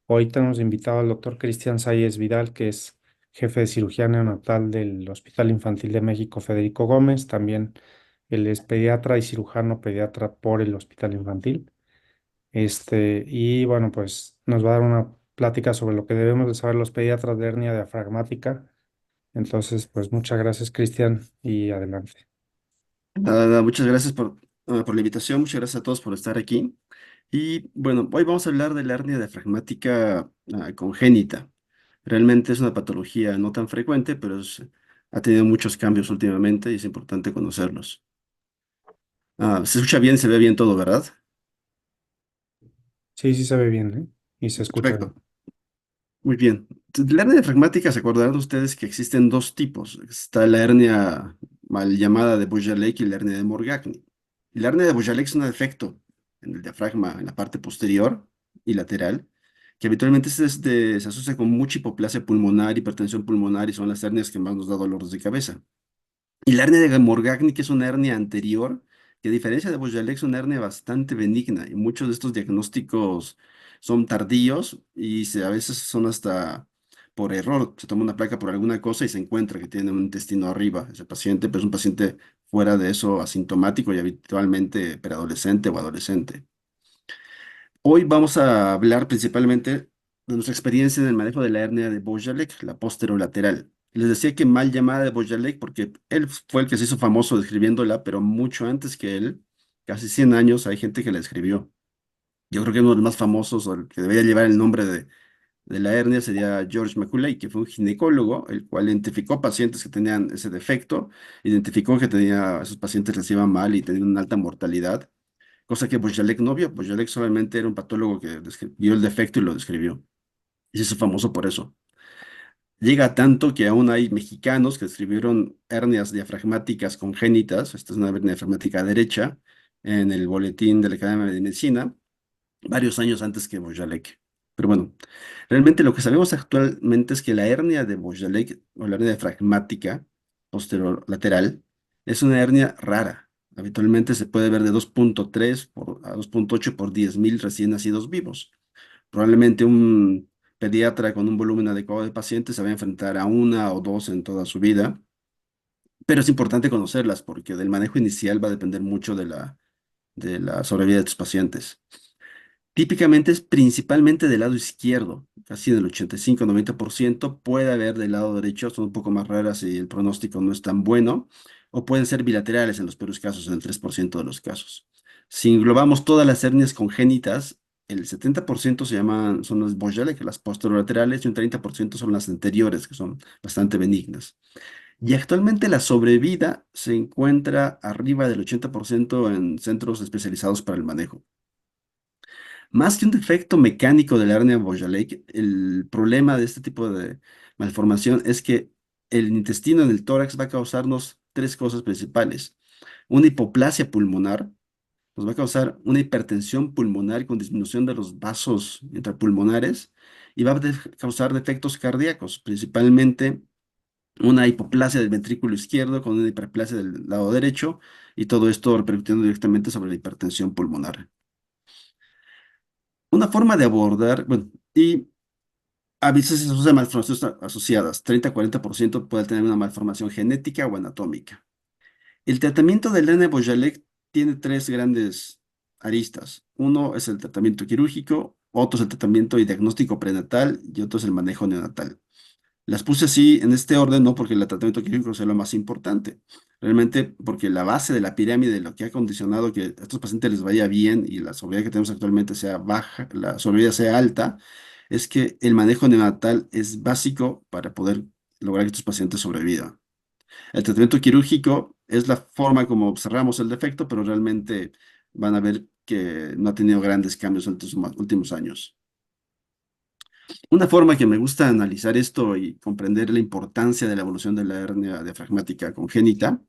Hoy tenemos invitado al doctor Cristian Sáyez Vidal, que es jefe de cirugía neonatal del Hospital Infantil de México Federico Gómez. También él es pediatra y cirujano pediatra por el Hospital Infantil. Y bueno, pues nos va a dar una plática sobre lo que debemos de saber los pediatras de hernia diafragmática. Entonces, pues muchas gracias, Cristian, y adelante. Nada, nada, muchas gracias por la invitación, muchas gracias a todos por estar aquí. Y bueno, hoy vamos a hablar de la hernia diafragmática congénita. Realmente es una patología no tan frecuente, pero ha tenido muchos cambios últimamente y es importante conocerlos. Se escucha bien, se ve bien todo, ¿verdad? Sí, sí se ve bien, ¿eh? Y se escucha bien. Perfecto, muy bien. De la hernia diafragmática se acordarán ustedes que existen dos tipos. Está la hernia mal llamada de Bujalek y la hernia de Morgagni. Y la hernia de Bujalek es un defecto en el diafragma, en la parte posterior y lateral, que habitualmente se asocia con mucha hipoplasia pulmonar, hipertensión pulmonar y son las hernias que más nos da dolores de cabeza. Y la hernia de Morgagni, que es una hernia anterior, que a diferencia de Bujalek es una hernia bastante benigna y muchos de estos diagnósticos son tardíos y a veces son hasta por error. Se toma una placa por alguna cosa y se encuentra que tiene un intestino arriba ese paciente, pero es un paciente fuera de eso asintomático y habitualmente preadolescente o adolescente. Hoy vamos a hablar principalmente de nuestra experiencia en el manejo de la hernia de Bujalek, la posterolateral. Les decía que mal llamada de Bujalek porque él fue el que se hizo famoso describiéndola, pero mucho antes que él, casi 100 años, hay gente que la escribió. Yo creo que uno de los más famosos o el que debería llevar el nombre de la hernia sería George Macaulay, que fue un ginecólogo, el cual identificó pacientes que tenían ese defecto, identificó que esos pacientes les iba mal y tenían una alta mortalidad. Cosa que Bujalek no vio. Bujalek solamente era un patólogo que vio el defecto y lo describió. Y se hizo famoso por eso. Llega a tanto que aún hay mexicanos que describieron hernias diafragmáticas congénitas, esta es una hernia diafragmática derecha, en el boletín de la Academia de Medicina, varios años antes que Bujalek. Pero bueno, realmente lo que sabemos actualmente es que la hernia de Bujalek o la hernia diafragmática posterolateral es una hernia rara. Habitualmente se puede ver de 2.3 a 2.8 por 10.000 recién nacidos vivos. Probablemente un pediatra con un volumen adecuado de pacientes se va a enfrentar a una o dos en toda su vida, pero es importante conocerlas porque del manejo inicial va a depender mucho de la sobrevida de tus pacientes. Típicamente es principalmente del lado izquierdo, casi del 85-90%. Puede haber del lado derecho, son un poco más raras y el pronóstico no es tan bueno, o pueden ser bilaterales en los peores casos, en el 3% de los casos. Si englobamos todas las hernias congénitas, el 70% son las Bujalek, las posterolaterales, y un 30% son las anteriores, que son bastante benignas. Y actualmente la sobrevida se encuentra arriba del 80% en centros especializados para el manejo. Más que un defecto mecánico de la hernia Bujalek, el problema de este tipo de malformación es que el intestino en el tórax va a causarnos tres cosas principales. Una hipoplasia pulmonar, nos va a causar una hipertensión pulmonar con disminución de los vasos intrapulmonares y va a causar defectos cardíacos, principalmente una hipoplasia del ventrículo izquierdo con una hiperplasia del lado derecho y todo esto repercutiendo directamente sobre la hipertensión pulmonar. Una forma de abordar, bueno, y a veces se asocian malformaciones asociadas, 30-40% puede tener una malformación genética o anatómica. El tratamiento de Lana Bojalek tiene tres grandes aristas. Uno es el tratamiento quirúrgico, otro es el tratamiento y diagnóstico prenatal y otro es el manejo neonatal. Las puse así en este orden, no porque el tratamiento quirúrgico sea lo más importante, realmente porque la base de la pirámide, lo que ha condicionado que a estos pacientes les vaya bien y la sobrevida que tenemos actualmente sea baja, la sobrevida sea alta, es que el manejo neonatal es básico para poder lograr que estos pacientes sobrevivan. El tratamiento quirúrgico es la forma como cerramos el defecto, pero realmente van a ver que no ha tenido grandes cambios en los últimos años. Una forma que me gusta analizar esto y comprender la importancia de la evolución de la hernia diafragmática congénita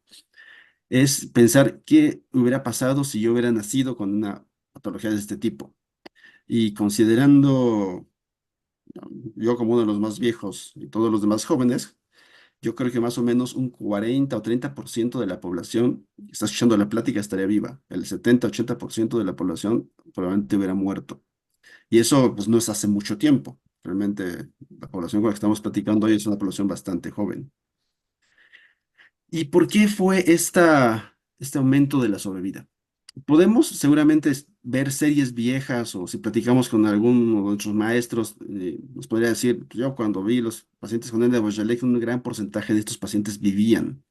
es pensar qué hubiera pasado si yo hubiera nacido con una patología de este tipo. Y considerando yo como uno de los más viejos y todos los demás jóvenes, yo creo que más o menos un 40 o 30% de la población que está escuchando la plática estaría viva. El 70-80% de la población probablemente hubiera muerto. Y eso pues no es hace mucho tiempo. Realmente la población con la que estamos platicando hoy es una población bastante joven. ¿Y por qué fue este aumento de la sobrevida? Podemos seguramente ver series viejas o si platicamos con alguno de nuestros maestros, nos podría decir, "Pues yo cuando vi los pacientes con hernia de Buschelek, un gran porcentaje de estos pacientes vivían.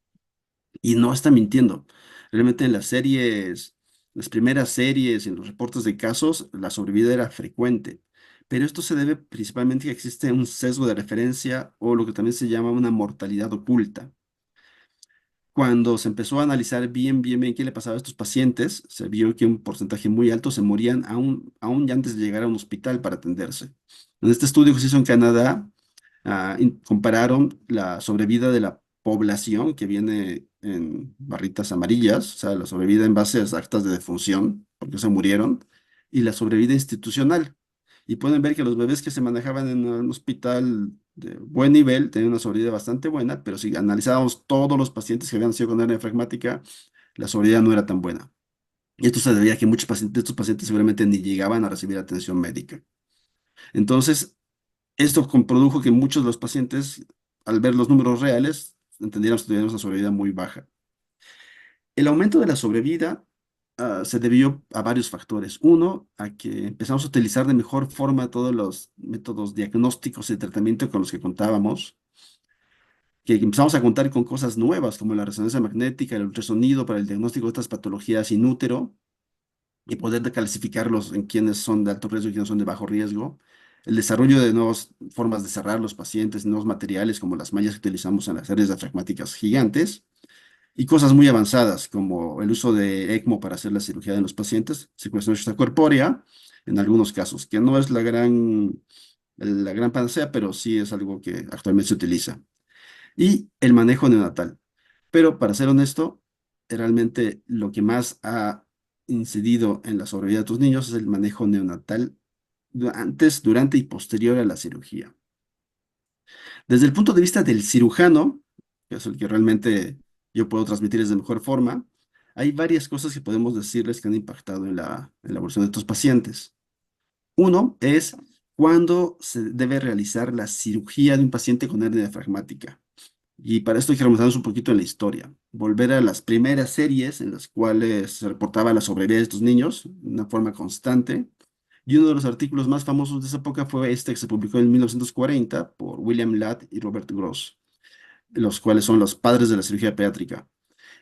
Y no está mintiendo. Realmente en las series, las primeras series, en los reportes de casos, la sobrevida era frecuente. Pero esto se debe principalmente a que existe un sesgo de referencia o lo que también se llama una mortalidad oculta. Cuando se empezó a analizar bien qué le pasaba a estos pacientes, se vio que un porcentaje muy alto se morían aún ya antes de llegar a un hospital para atenderse. En este estudio que se hizo en Canadá, compararon la sobrevida de la población que viene en barritas amarillas, o sea, la sobrevida en base a las actas de defunción, porque se murieron, y la sobrevida institucional. Y pueden ver que los bebés que se manejaban en un hospital de buen nivel tenían una sobrevida bastante buena, pero si analizábamos todos los pacientes que habían sido con hernia diafragmática, la sobrevida no era tan buena. Y esto se debía a que muchos pacientes, de estos pacientes seguramente ni llegaban a recibir atención médica. Entonces, esto produjo que muchos de los pacientes, al ver los números reales, entendieron que teníamos una sobrevida muy baja. El aumento de la sobrevida se debió a varios factores. Uno, a que empezamos a utilizar de mejor forma todos los métodos diagnósticos y de tratamiento con los que contábamos, que empezamos a contar con cosas nuevas como la resonancia magnética, el ultrasonido para el diagnóstico de estas patologías in útero y poder clasificarlos en quiénes son de alto riesgo y quiénes son de bajo riesgo. El desarrollo de nuevas formas de cerrar los pacientes, nuevos materiales como las mallas que utilizamos en las áreas diafragmáticas gigantes y cosas muy avanzadas como el uso de ECMO para hacer la cirugía de los pacientes, secuestración extracorpórea en algunos casos, que no es la gran panacea, pero sí es algo que actualmente se utiliza. Y el manejo neonatal. Pero para ser honesto, realmente lo que más ha incidido en la sobrevida de tus niños es el manejo neonatal antes, durante y posterior a la cirugía. Desde el punto de vista del cirujano, que es el que realmente yo puedo transmitirles de mejor forma, hay varias cosas que podemos decirles que han impactado en la evolución de estos pacientes. Uno es cuándo se debe realizar la cirugía de un paciente con hernia diafragmática. Y para esto hay que remontarnos un poquito en la historia. Volver a las primeras series en las cuales se reportaba la sobrevida de estos niños de una forma constante. Y uno de los artículos más famosos de esa época fue este que se publicó en 1940 por William Ladd y Robert Gross, los cuales son los padres de la cirugía pediátrica.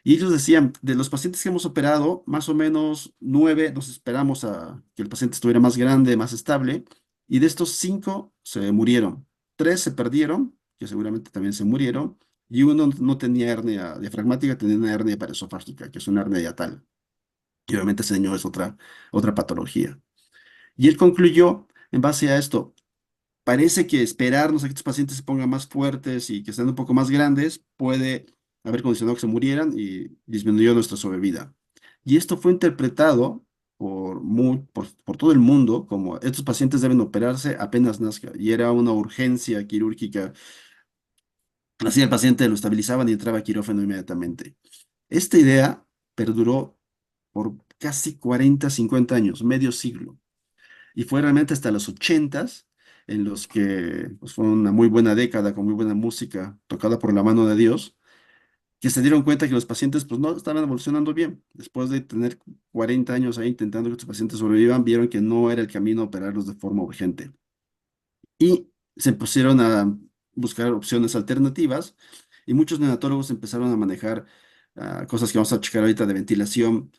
Y ellos decían, de los pacientes que hemos operado, más o menos 9 nos esperamos a que el paciente estuviera más grande, más estable, y de estos 5 se murieron. 3 se perdieron, que seguramente también se murieron, y uno no tenía hernia diafragmática, tenía una hernia paraesofágica, que es una hernia hiatal. Y obviamente ese niño es otra patología. Y él concluyó, en base a esto, parece que esperarnos a que estos pacientes se pongan más fuertes y que estén un poco más grandes puede haber condicionado que se murieran y disminuyó nuestra sobrevida. Y esto fue interpretado por todo el mundo como estos pacientes deben operarse apenas nazca y era una urgencia quirúrgica. Así el paciente lo estabilizaban y entraba a quirófano inmediatamente. Esta idea perduró por casi 40, 50 años, medio siglo. Y fue realmente hasta los ochentas en los que pues, fue una muy buena década con muy buena música tocada por la mano de Dios, que se dieron cuenta que los pacientes pues no estaban evolucionando bien. Después de tener 40 años ahí intentando que estos pacientes sobrevivan, vieron que no era el camino operarlos de forma urgente. Y se pusieron a buscar opciones alternativas y muchos neonatólogos empezaron a manejar cosas que vamos a checar ahorita de ventilación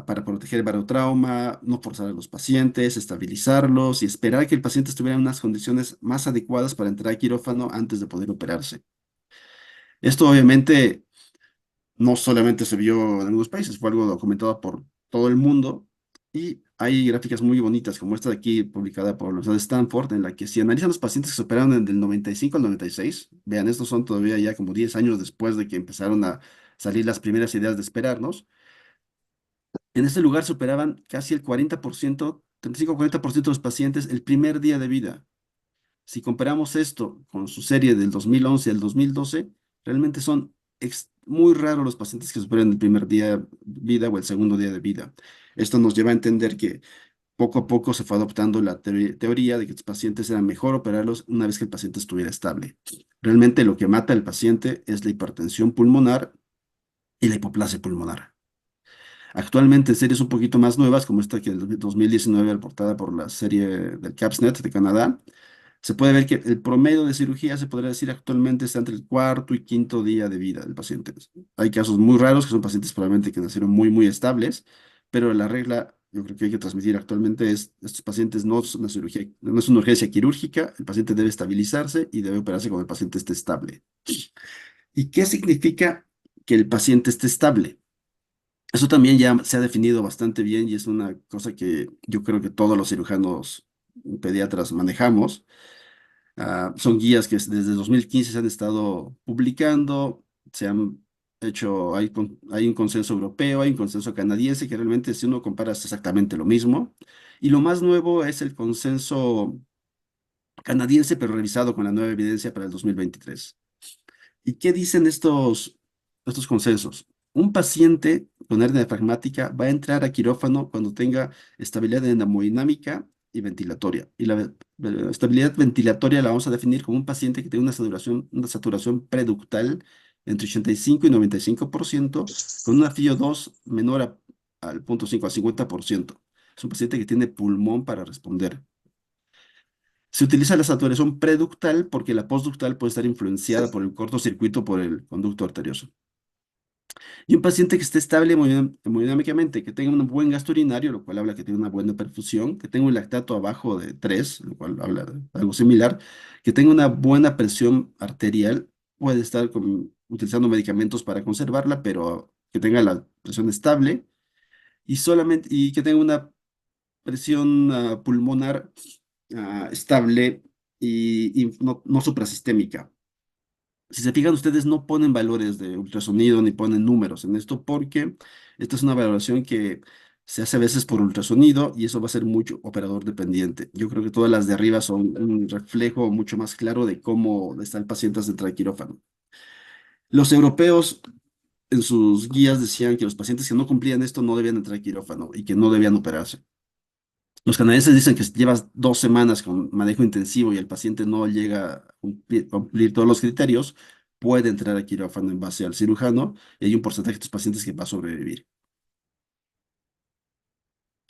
para proteger el barotrauma, no forzar a los pacientes, estabilizarlos y esperar que el paciente estuviera en unas condiciones más adecuadas para entrar a quirófano antes de poder operarse. Esto obviamente no solamente se vio en algunos países, fue algo documentado por todo el mundo y hay gráficas muy bonitas como esta de aquí publicada por la Universidad de Stanford en la que si analizan los pacientes que se operaron del 95 al 96, vean, estos son todavía ya como 10 años después de que empezaron a salir las primeras ideas de esperarnos. En este lugar superaban casi el 40%, 35-40% de los pacientes el primer día de vida. Si comparamos esto con su serie del 2011 al 2012, realmente son muy raros los pacientes que superan el primer día de vida o el segundo día de vida. Esto nos lleva a entender que Poco a poco se fue adoptando la teoría de que los pacientes era mejor operarlos una vez que el paciente estuviera estable. Realmente lo que mata al paciente es la hipertensión pulmonar y la hipoplasia pulmonar. Actualmente, series un poquito más nuevas, como esta que el 2019 reportada por la serie del CAPSNet de Canadá, se puede ver que el promedio de cirugía, se podría decir actualmente, está entre el cuarto y quinto día de vida del paciente. Hay casos muy raros que son pacientes probablemente que nacieron muy, muy estables, pero la regla, yo creo que hay que transmitir actualmente es, estos pacientes no es una cirugía, no es una urgencia quirúrgica, el paciente debe estabilizarse y debe operarse cuando el paciente esté estable. ¿Y qué significa que el paciente esté estable? Eso también ya se ha definido bastante bien y es una cosa que yo creo que todos los cirujanos pediatras manejamos. Son guías que desde 2015 se han estado publicando, se han hecho, hay un consenso europeo, hay un consenso canadiense, que realmente si uno compara es exactamente lo mismo. Y lo más nuevo es el consenso canadiense, pero revisado con la nueva evidencia para el 2023. ¿Y qué dicen estos consensos? Un paciente con hernia diafragmática va a entrar a quirófano cuando tenga estabilidad hemodinámica y ventilatoria. Y la estabilidad ventilatoria la vamos a definir como un paciente que tiene una saturación preductal entre 85 y 95%, con una FiO2 menor al 0,5 al 50%. Es un paciente que tiene pulmón para responder. Se utiliza la saturación preductal porque la postductal puede estar influenciada por el cortocircuito por el conducto arterioso. Y un paciente que esté estable hemodinámicamente, que tenga un buen gasto urinario, lo cual habla que tiene una buena perfusión, que tenga un lactato abajo de 3, lo cual habla de algo similar, que tenga una buena presión arterial, puede estar utilizando medicamentos para conservarla, pero que tenga la presión estable y que tenga una presión pulmonar estable y no suprasistémica. Si se fijan, ustedes no ponen valores de ultrasonido ni ponen números en esto porque esta es una valoración que se hace a veces por ultrasonido y eso va a ser mucho operador dependiente. Yo creo que todas las de arriba son un reflejo mucho más claro de cómo está el paciente antes de entrar al quirófano. Los europeos en sus guías decían que los pacientes que no cumplían esto no debían entrar al quirófano y que no debían operarse. Los canadienses dicen que si llevas 2 semanas con manejo intensivo y el paciente no llega a cumplir todos los criterios, puede entrar a quirófano en base al cirujano y hay un porcentaje de estos pacientes que va a sobrevivir.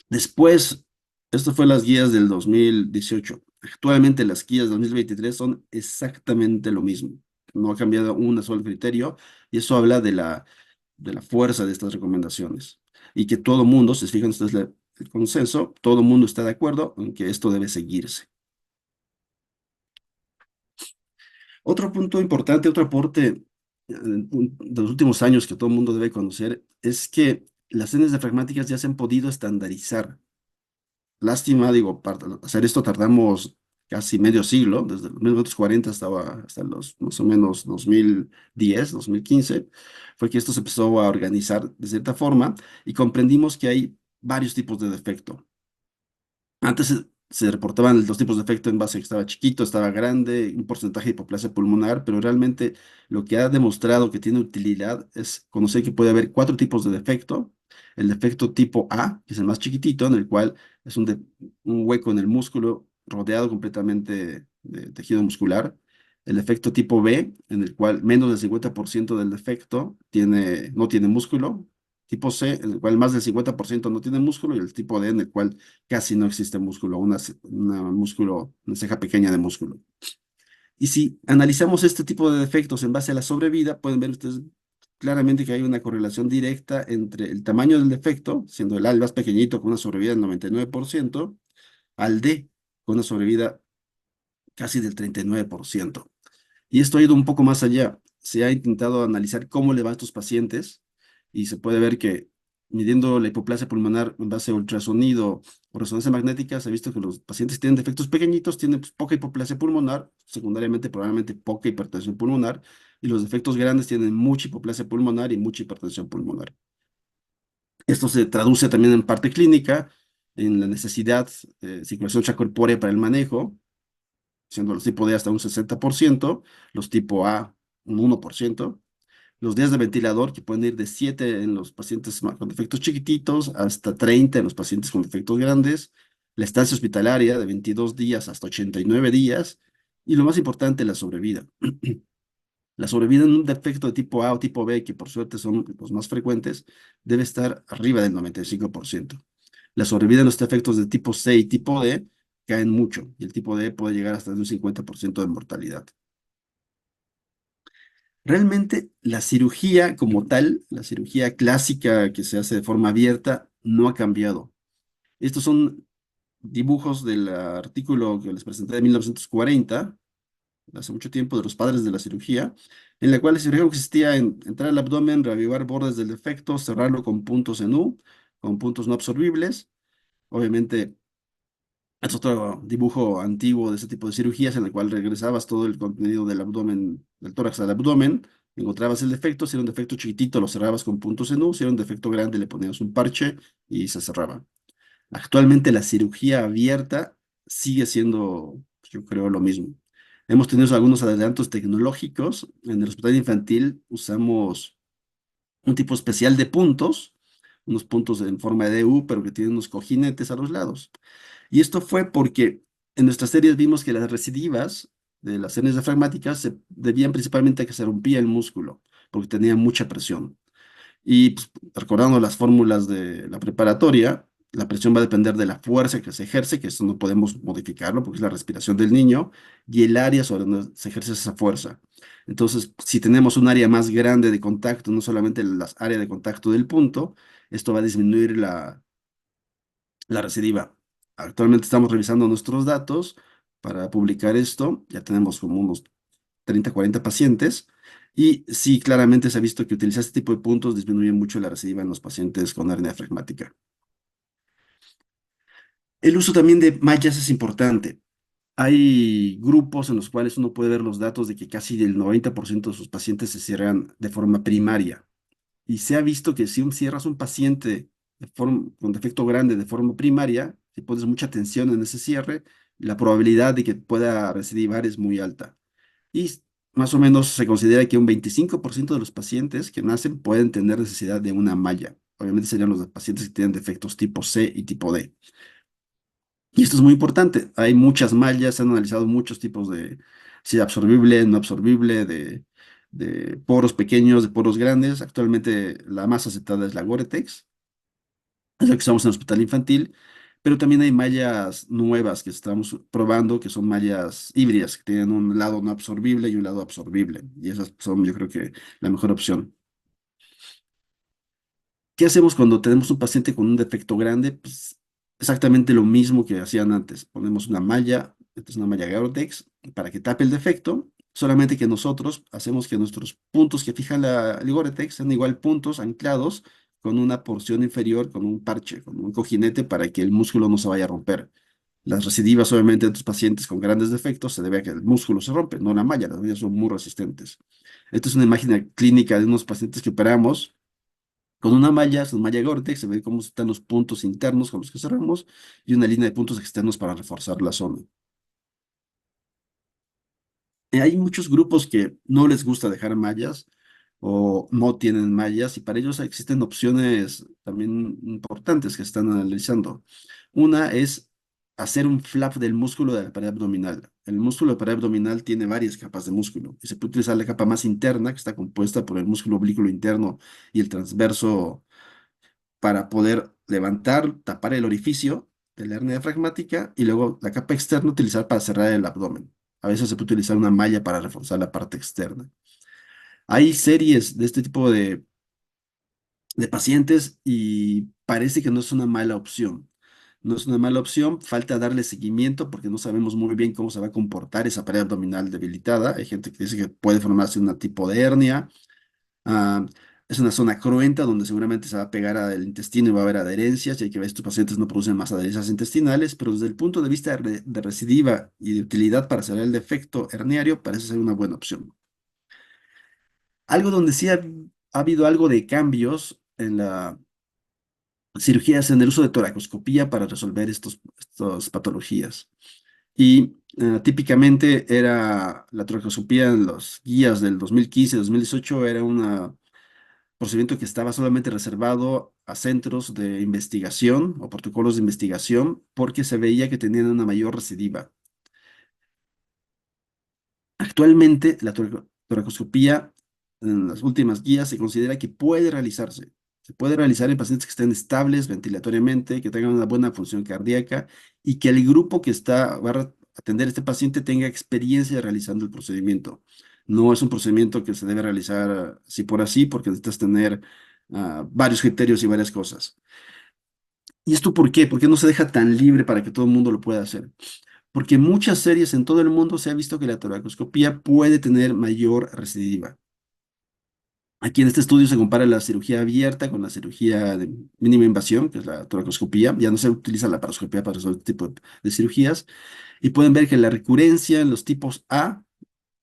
Después, esto fue las guías del 2018. Actualmente las guías del 2023 son exactamente lo mismo. No ha cambiado un solo criterio y eso habla de la fuerza de estas recomendaciones. Y que todo mundo, si se fijan ustedes el consenso, todo mundo está de acuerdo en que esto debe seguirse. Otro punto importante, otro aporte de los últimos años que todo el mundo debe conocer es que las hernias diafragmáticas ya se han podido estandarizar. Lástima, digo, para hacer esto tardamos casi medio siglo, desde los 1940 hasta los más o menos 2010, 2015, fue que esto se empezó a organizar de cierta forma y comprendimos que hay varios tipos de defecto. Antes se reportaban los tipos de efecto en base a que estaba chiquito, estaba grande, un porcentaje de hipoplasia pulmonar, pero realmente lo que ha demostrado que tiene utilidad es conocer que puede haber 4 tipos de defecto. El defecto tipo A, que es el más chiquitito, en el cual es un hueco en el músculo rodeado completamente de tejido muscular. El defecto tipo B, en el cual menos del 50% del defecto no tiene músculo. Tipo C, en el cual más del 50% no tiene músculo, y el tipo D, en el cual casi no existe músculo, una ceja pequeña de músculo. Y si analizamos este tipo de defectos en base a la sobrevida, pueden ver ustedes claramente que hay una correlación directa entre el tamaño del defecto, siendo el A el más pequeñito con una sobrevida del 99%, al D con una sobrevida casi del 39%. Y esto ha ido un poco más allá. Se ha intentado analizar cómo le va a estos pacientes y se puede ver que midiendo la hipoplasia pulmonar en base a ultrasonido o resonancia magnética, se ha visto que los pacientes que tienen defectos pequeñitos tienen pues, poca hipoplasia pulmonar, secundariamente probablemente poca hipertensión pulmonar, y los defectos grandes tienen mucha hipoplasia pulmonar y mucha hipertensión pulmonar. Esto se traduce también en parte clínica, en la necesidad de circulación extracorpórea para el manejo, siendo los tipo D hasta un 60%, los tipo A un 1%, los días de ventilador que pueden ir de 7 en los pacientes con defectos chiquititos hasta 30 en los pacientes con defectos grandes, la estancia hospitalaria de 22 días hasta 89 días, y lo más importante, la sobrevida. La sobrevida en un defecto de tipo A o tipo B, que por suerte son los más frecuentes, debe estar arriba del 95%. La sobrevida en los defectos de tipo C y tipo D caen mucho, y el tipo D puede llegar hasta un 50% de mortalidad. Realmente la cirugía como tal, la cirugía clásica que se hace de forma abierta, no ha cambiado. Estos son dibujos del artículo que les presenté de 1940, hace mucho tiempo, de los padres de la cirugía, en la cual la cirugía consistía en entrar al abdomen, reavivar bordes del defecto, cerrarlo con puntos en U, con puntos no absorbibles. Obviamente, es otro dibujo antiguo de ese tipo de cirugías en el cual regresabas todo el contenido del abdomen, del tórax al abdomen, encontrabas el defecto, si era un defecto chiquitito lo cerrabas con puntos en U, si era un defecto grande le ponías un parche y se cerraba. Actualmente la cirugía abierta sigue siendo, pues, yo creo, lo mismo. Hemos tenido algunos adelantos tecnológicos. En el hospital infantil usamos un tipo especial de puntos, unos puntos en forma de U, pero que tienen unos cojinetes a los lados. Y esto fue porque en nuestras series vimos que las recidivas de las hernias diafragmáticas se debían principalmente a que se rompía el músculo, porque tenía mucha presión. Y pues, recordando las fórmulas de la preparatoria, la presión va a depender de la fuerza que se ejerce, que eso no podemos modificarlo porque es la respiración del niño, y el área sobre donde se ejerce esa fuerza. Entonces, si tenemos un área más grande de contacto, no solamente las áreas de contacto del punto, esto va a disminuir la recidiva. Actualmente estamos revisando nuestros datos para publicar esto. Ya tenemos como unos 30, 40 pacientes. Y sí, claramente se ha visto que utilizar este tipo de puntos disminuye mucho la recidiva en los pacientes con hernia flegmática. El uso también de mallas es importante. Hay grupos en los cuales uno puede ver los datos de que casi el 90% de sus pacientes se cierran de forma primaria. Y se ha visto que si cierras un paciente con defecto grande de forma primaria, si pones mucha atención en ese cierre, la probabilidad de que pueda recidivar es muy alta. Y más o menos se considera que un 25% de los pacientes que nacen pueden tener necesidad de una malla. Obviamente serían los pacientes que tienen defectos tipo C y tipo D. Y esto es muy importante. Hay muchas mallas, se han analizado muchos tipos de, si absorbible, no absorbible, de poros pequeños, de poros grandes. Actualmente la más aceptada es la Gore-Tex, es la que usamos en el hospital infantil, pero también hay mallas nuevas que estamos probando, que son mallas híbridas, que tienen un lado no absorbible y un lado absorbible. Y esas son, yo creo que, la mejor opción. ¿Qué hacemos cuando tenemos un paciente con un defecto grande? Pues exactamente lo mismo que hacían antes. Ponemos una malla, esta es una malla Gore-Tex, para que tape el defecto, solamente que nosotros hacemos que nuestros puntos que fija el Gore-Tex sean igual puntos anclados con una porción inferior, con un parche, con un cojinete para que el músculo no se vaya a romper. Las recidivas, obviamente, de estos pacientes con grandes defectos se debe a que el músculo se rompe, no la malla, las mallas son muy resistentes. Esta es una imagen clínica de unos pacientes que operamos con una malla, es una malla Gore-Tex, se ve cómo están los puntos internos con los que cerramos y una línea de puntos externos para reforzar la zona. Hay muchos grupos que no les gusta dejar mallas o no tienen mallas y para ellos existen opciones también importantes que están analizando. Una es hacer un flap del músculo de la pared abdominal. El músculo de la pared abdominal tiene varias capas de músculo y se puede utilizar la capa más interna, que está compuesta por el músculo oblícuo interno y el transverso para poder levantar, tapar el orificio de la hernia diafragmática y luego la capa externa utilizar para cerrar el abdomen. A veces se puede utilizar una malla para reforzar la parte externa. Hay series de este tipo de pacientes y parece que no es una mala opción. No es una mala opción, falta darle seguimiento porque no sabemos muy bien cómo se va a comportar esa pared abdominal debilitada. Hay gente que dice que puede formarse un tipo de hernia. Ah, es una zona cruenta donde seguramente se va a pegar al intestino y va a haber adherencias, y hay que ver, estos pacientes no producen más adherencias intestinales, pero desde el punto de vista de recidiva y de utilidad para cerrar el defecto herniario, parece ser una buena opción. Algo donde sí ha habido algo de cambios en la cirugía es en el uso de toracoscopía para resolver estas patologías. Y típicamente era la toracoscopía en los guías del 2015-2018 era una procedimiento que estaba solamente reservado a centros de investigación o protocolos de investigación porque se veía que tenían una mayor recidiva. Actualmente, la toracoscopía en las últimas guías se considera que puede realizarse. Se puede realizar en pacientes que estén estables ventilatoriamente, que tengan una buena función cardíaca y que el grupo que va a atender a este paciente tenga experiencia realizando el procedimiento. No es un procedimiento que se debe realizar así por así, porque necesitas tener varios criterios y varias cosas. ¿Y esto por qué? ¿Por qué no se deja tan libre para que todo el mundo lo pueda hacer? Porque en muchas series en todo el mundo se ha visto que la toracoscopía puede tener mayor recidiva. Aquí en este estudio se compara la cirugía abierta con la cirugía de mínima invasión, que es la toracoscopía. Ya no se utiliza la paroscopía para resolver este tipo de cirugías. Y pueden ver que la recurrencia en los tipos A,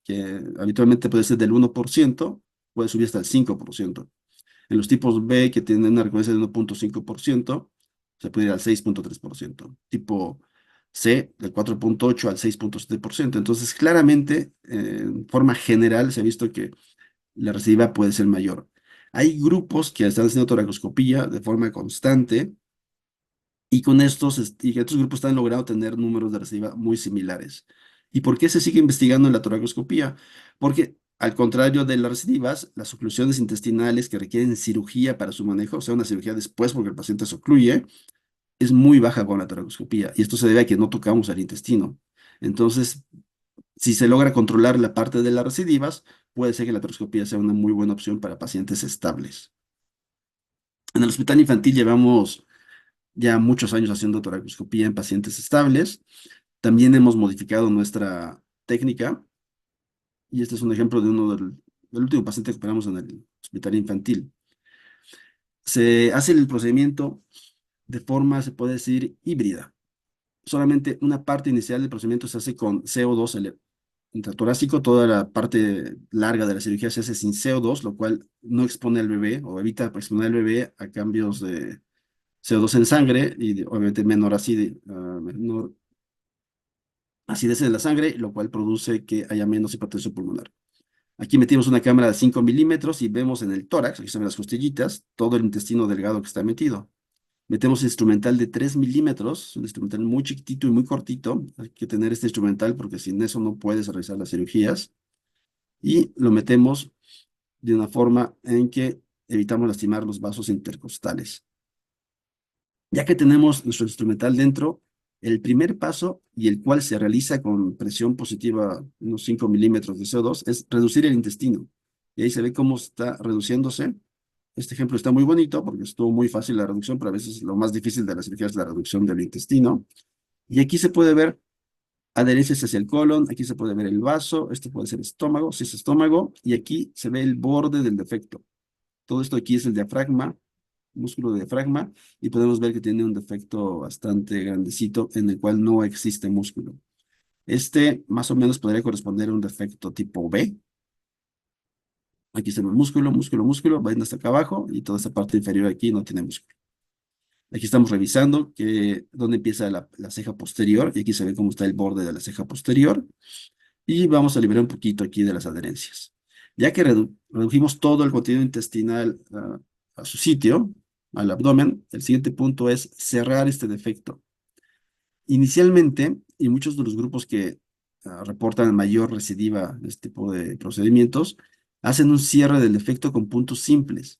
que habitualmente puede ser del 1%, puede subir hasta el 5%. En los tipos B, que tienen una recurrencia de 1,5%, se puede ir al 6,3%. Tipo C, del 4,8 al 6,7%. Entonces, claramente, en forma general, se ha visto que la recidiva puede ser mayor. Hay grupos que están haciendo toracoscopía de forma constante y con y que estos grupos están logrando tener números de recidiva muy similares. ¿Y por qué se sigue investigando en la toracoscopía? Porque al contrario de las recidivas, las oclusiones intestinales que requieren cirugía para su manejo, o sea, una cirugía después porque el paciente se ocluye, es muy baja con la toracoscopía. Y esto se debe a que no tocamos el intestino. Entonces, si se logra controlar la parte de las recidivas, puede ser que la toracoscopía sea una muy buena opción para pacientes estables. En el hospital infantil llevamos ya muchos años haciendo toracoscopía en pacientes estables. También hemos modificado nuestra técnica y este es un ejemplo de del último paciente que operamos en el hospital infantil. Se hace el procedimiento de forma, se puede decir, híbrida. Solamente una parte inicial del procedimiento se hace con CO2 intratorácico, toda la parte larga de la cirugía se hace sin CO2, lo cual no expone al bebé o evita exponer al bebé a cambios de CO2 en sangre y obviamente menor acidez en la sangre, lo cual produce que haya menos hipertensión pulmonar. Aquí metimos una cámara de 5 milímetros y vemos en el tórax, aquí se ven las costillitas, todo el intestino delgado que está metido. Metemos instrumental de 3 milímetros, un instrumental muy chiquitito y muy cortito. Hay que tener este instrumental porque sin eso no puedes realizar las cirugías. Y lo metemos de una forma en que evitamos lastimar los vasos intercostales. Ya que tenemos nuestro instrumental dentro, el primer paso y el cual se realiza con presión positiva, unos 5 milímetros de CO2, es reducir el intestino. Y ahí se ve cómo está reduciéndose. Este ejemplo está muy bonito porque estuvo muy fácil la reducción, pero a veces lo más difícil de la cirugía es la reducción del intestino. Y aquí se puede ver adherencias hacia el colon, aquí se puede ver el vaso, este puede ser estómago, si es estómago, y aquí se ve el borde del defecto. Todo esto aquí es el diafragma, músculo de diafragma, y podemos ver que tiene un defecto bastante grandecito en el cual no existe músculo. Este más o menos podría corresponder a un defecto tipo B. Aquí está el músculo, músculo, músculo, va hasta acá abajo y toda esta parte inferior aquí no tiene músculo. Aquí estamos revisando dónde empieza la ceja posterior y aquí se ve cómo está el borde de la ceja posterior. Y vamos a liberar un poquito aquí de las adherencias. Ya que redujimos todo el contenido intestinal a su sitio, al abdomen, el siguiente punto es cerrar este defecto. Inicialmente, y muchos de los grupos que reportan mayor recidiva de este tipo de procedimientos, hacen un cierre del defecto con puntos simples.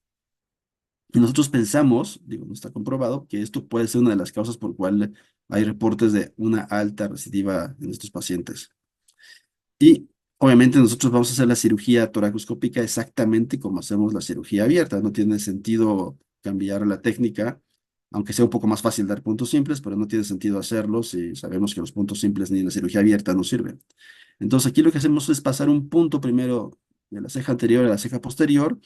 Y nosotros pensamos, digo, no está comprobado, que esto puede ser una de las causas por cual hay reportes de una alta recidiva en estos pacientes. Y obviamente nosotros vamos a hacer la cirugía toracoscópica exactamente como hacemos la cirugía abierta. No tiene sentido cambiar la técnica, aunque sea un poco más fácil dar puntos simples, pero no tiene sentido hacerlo si sabemos que los puntos simples ni en la cirugía abierta no sirven. Entonces aquí lo que hacemos es pasar un punto primero de la ceja anterior a la ceja posterior.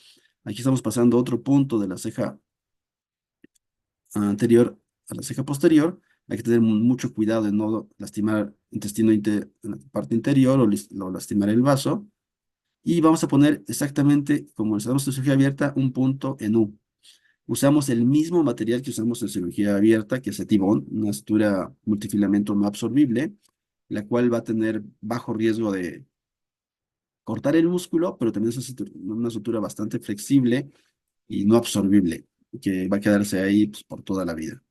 Aquí estamos pasando otro punto de la ceja anterior a la ceja posterior. Hay que tener mucho cuidado de no lastimar intestino en la parte interior o lastimar el vaso. Y vamos a poner exactamente como estamos en cirugía abierta, un punto en U. Usamos el mismo material que usamos en cirugía abierta, que es Etibond, una sutura multifilamento no absorbible, la cual va a tener bajo riesgo de cortar el músculo, pero también es una sutura bastante flexible y no absorbible, que va a quedarse ahí pues, por toda la vida.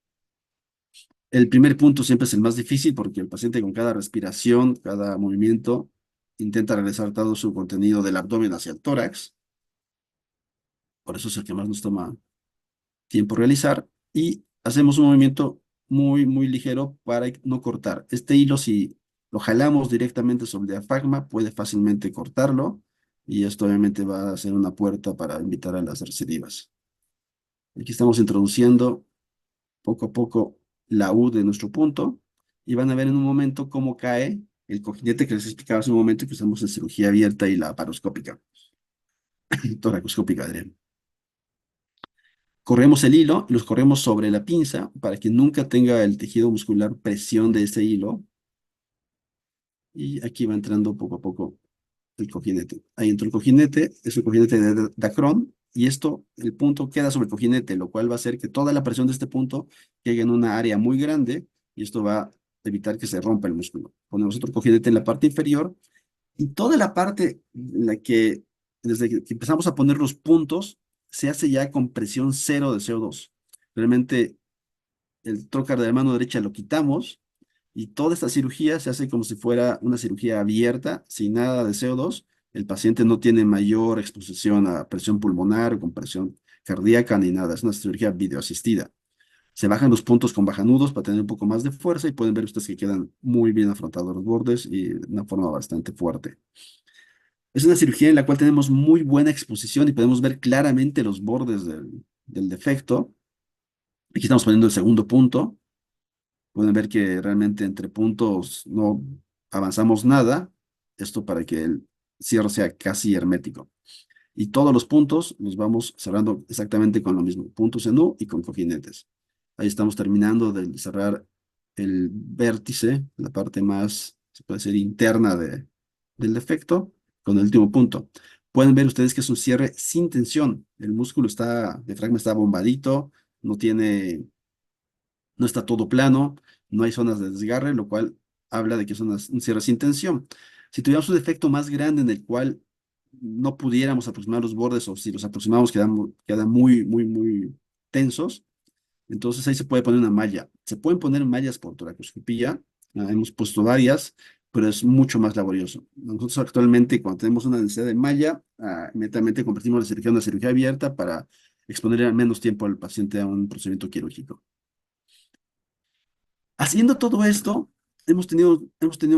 El primer punto siempre es el más difícil porque el paciente con cada respiración, cada movimiento, intenta regresar todo su contenido del abdomen hacia el tórax. Por eso es el que más nos toma tiempo realizar. Y hacemos un movimiento muy, muy ligero para no cortar. Este hilo, si lo jalamos directamente sobre el diafragma, puede fácilmente cortarlo. Y esto obviamente va a ser una puerta para invitar a las recidivas. Aquí estamos introduciendo poco a poco la U de nuestro punto y van a ver en un momento cómo cae el cojinete que les explicaba hace un momento que usamos en cirugía abierta y la laparoscópica, toracoscópica, Adrián. Corremos el hilo y los corremos sobre la pinza para que nunca tenga el tejido muscular presión de ese hilo y aquí va entrando poco a poco el cojinete. Ahí entró el cojinete, es el cojinete de Dacron, y esto, el punto queda sobre el cojinete, lo cual va a hacer que toda la presión de este punto llegue en una área muy grande, y esto va a evitar que se rompa el músculo. Ponemos otro cojinete en la parte inferior, y toda la parte en la que, desde que empezamos a poner los puntos, se hace ya con presión cero de CO2. Realmente el trocar de la mano derecha lo quitamos y toda esta cirugía se hace como si fuera una cirugía abierta, sin nada de CO2. El paciente no tiene mayor exposición a presión pulmonar o con presión cardíaca ni nada. Es una cirugía videoasistida. Se bajan los puntos con bajanudos para tener un poco más de fuerza y pueden ver ustedes que quedan muy bien afrontados los bordes y de una forma bastante fuerte. Es una cirugía en la cual tenemos muy buena exposición y podemos ver claramente los bordes del defecto. Aquí estamos poniendo el segundo punto. Pueden ver que realmente entre puntos no avanzamos nada. Esto para que el cierre sea casi hermético. Y todos los puntos los vamos cerrando exactamente con lo mismo. Puntos en U y con cojinetes. Ahí estamos terminando de cerrar el vértice, la parte más, se puede decir, interna del defecto, con el último punto. Pueden ver ustedes que es un cierre sin tensión. El músculo está, el diafragma está bombadito, no tiene no está todo plano, no hay zonas de desgarre, lo cual habla de que es un cierre sin tensión. Si tuviéramos un defecto más grande en el cual no pudiéramos aproximar los bordes o si los aproximamos quedan muy, muy, muy tensos, entonces ahí se puede poner una malla. Se pueden poner mallas por toracoscopía, hemos puesto varias, pero es mucho más laborioso. Nosotros actualmente cuando tenemos una necesidad de malla, inmediatamente convertimos la cirugía en una cirugía abierta para exponer menos tiempo al paciente a un procedimiento quirúrgico. Haciendo todo esto, hemos tenido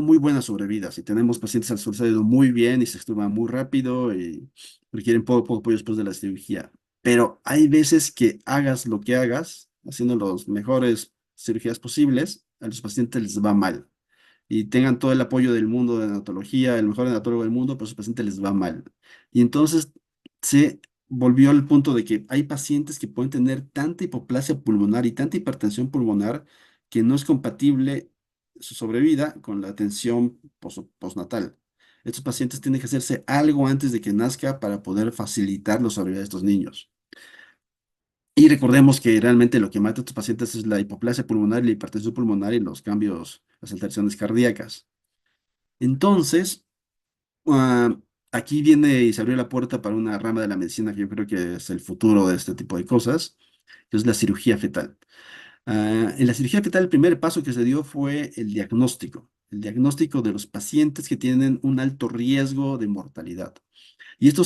muy buenas sobrevidas y tenemos pacientes al sucedido muy bien y se extuban muy rápido y requieren poco apoyo después de la cirugía. Pero hay veces que hagas lo que hagas, haciendo las mejores cirugías posibles, a los pacientes les va mal. Y tengan todo el apoyo del mundo de neonatología, el mejor neonatólogo del mundo, pero a sus pacientes les va mal. Y entonces se volvió al punto de que hay pacientes que pueden tener tanta hipoplasia pulmonar y tanta hipertensión pulmonar que no es compatible su sobrevida con la atención postnatal. Estos pacientes tienen que hacerse algo antes de que nazca para poder facilitar la sobrevida de estos niños. Y recordemos que realmente lo que mata a estos pacientes es la hipoplasia pulmonar y la hipertensión pulmonar y los cambios, las alteraciones cardíacas. Entonces, ah, aquí viene y se abrió la puerta para una rama de la medicina que yo creo que es el futuro de este tipo de cosas, que es la cirugía fetal. En la cirugía fetal, el primer paso que se dio fue el diagnóstico de los pacientes que tienen un alto riesgo de mortalidad. Y el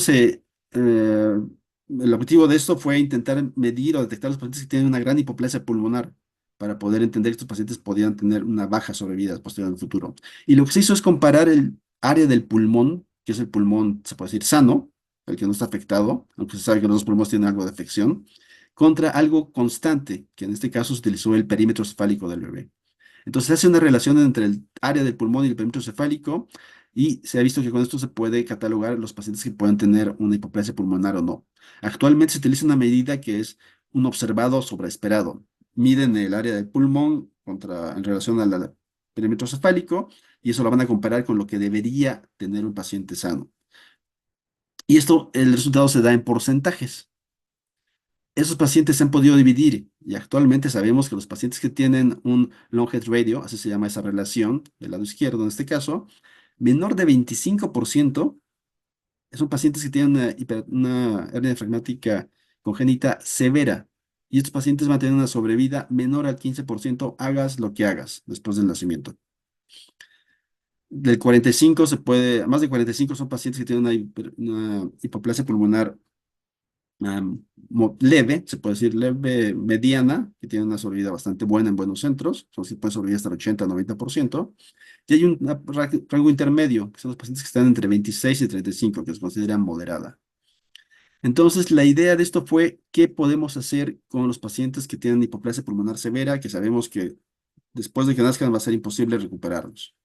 objetivo de esto fue intentar medir o detectar los pacientes que tienen una gran hipoplasia pulmonar para poder entender que estos pacientes podían tener una baja sobrevida posterior en el futuro. Y lo que se hizo es comparar el área del pulmón, que es el pulmón, se puede decir, sano, el que no está afectado, aunque se sabe que los dos pulmones tienen algo de afección, contra algo constante, que en este caso se utilizó el perímetro cefálico del bebé. Entonces se hace una relación entre el área del pulmón y el perímetro cefálico y se ha visto que con esto se puede catalogar los pacientes que pueden tener una hipoplasia pulmonar o no. Actualmente se utiliza una medida que es un observado sobreesperado. Miden el área del pulmón en relación al perímetro cefálico y eso lo van a comparar con lo que debería tener un paciente sano. Y esto, el resultado se da en porcentajes. Esos pacientes se han podido dividir y actualmente sabemos que los pacientes que tienen un long head radio, así se llama esa relación del lado izquierdo en este caso, menor de 25% son pacientes que tienen una hernia diafragmática congénita severa. Y estos pacientes van a tener una sobrevida menor al 15%, hagas lo que hagas después del nacimiento. Del 45 se puede, más de 45 son pacientes que tienen una hipoplasia pulmonar leve, se puede decir leve, mediana, que tiene una sobrevida bastante buena en buenos centros, son sí puede sobrevivir hasta el 80-90%. Y hay un rango intermedio, que son los pacientes que están entre 26 y 35, que se consideran moderada. Entonces, la idea de esto fue qué podemos hacer con los pacientes que tienen hipoplasia pulmonar severa, que sabemos que después de que nazcan va a ser imposible recuperarlos.